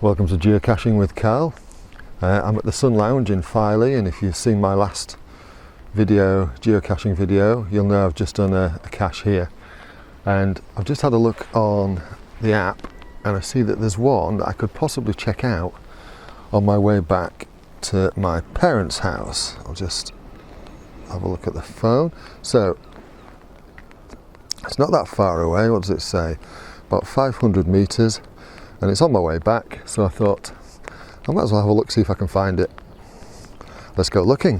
Welcome to Geocaching with Carl. I'm at the Sun Lounge in Filey, and if you've seen my last video, geocaching video, you'll know I've just done a cache here. And I've just had a look on the app and I see that there's one that I could possibly check out on my way back to my parents' house. I'll just have a look at the phone. So it's not that far away. What does it say? About 500 meters. And it's on my way back, so I thought I might as well have a look, see if I can find it. Let's go looking.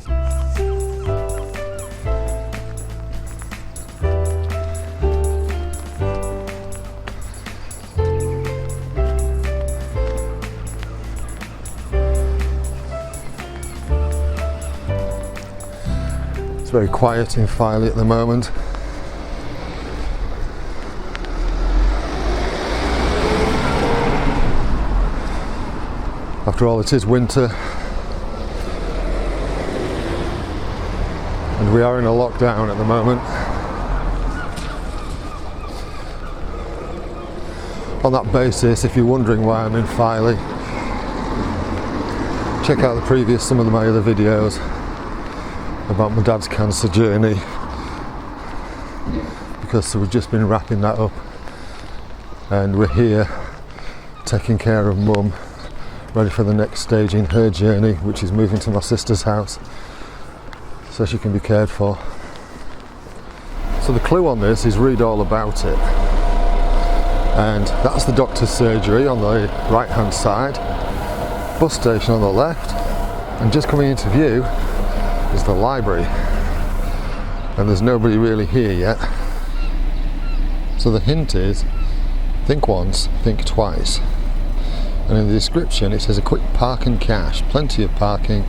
It's very quiet in Filey at the moment. After all, it is winter and we are in a lockdown at the moment. On that basis, if you're wondering why I'm in Filey, check out some of my other videos about my dad's cancer journey, because we've just been wrapping that up and we're here taking care of Mum, ready for the next stage in her journey, which is moving to my sister's house so she can be cared for. So the clue on this is read all about it, and that's the doctor's surgery on the right hand side, bus station on the left, and just coming into view is the library, and there's nobody really here yet. So the hint is think once, think twice. And in the description it says a quick park and cache, plenty of parking.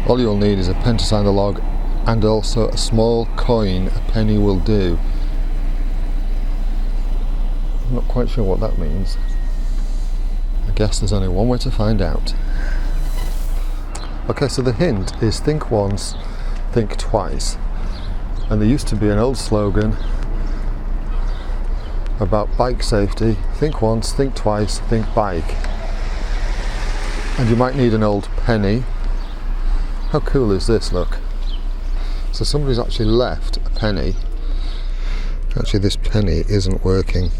All you'll need is a pen to sign the log and also a small coin, a penny will do. I'm not quite sure what that means. I guess there's only one way to find out. Okay, so the hint is think once, think twice. And there used to be an old slogan about bike safety: think once, think twice, think bike. And you might need an old penny. How cool is this? Look, so somebody's actually left a penny. Actually, this penny isn't working.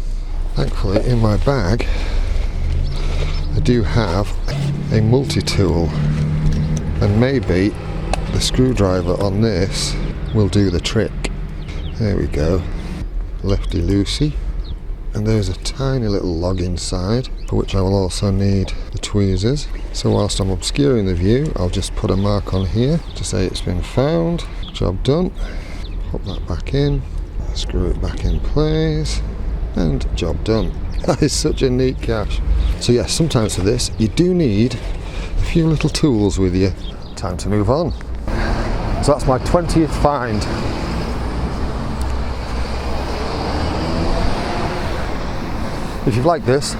Thankfully, in my bag I do have a multi-tool, and maybe the screwdriver on this will do the trick. There we go, lefty loosey. And there's a tiny little log inside, for which I will also need the tweezers. So whilst I'm obscuring the view, I'll just put a mark on here to say it's been found. Job done. Pop that back in, screw it back in place, and job done. That is such a neat cache. So yes, sometimes for this you do need a few little tools with you. Time to move on. So that's my 20th find. If you've liked this,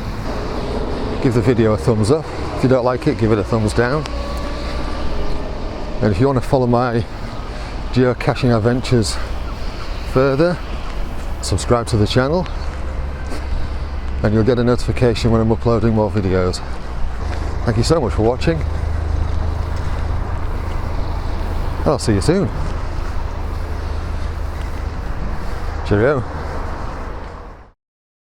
give the video a thumbs up. If you don't like it, give it a thumbs down. And if you want to follow my geocaching adventures further, subscribe to the channel and you'll get a notification when I'm uploading more videos. Thank you so much for watching. I'll see you soon. Cheerio.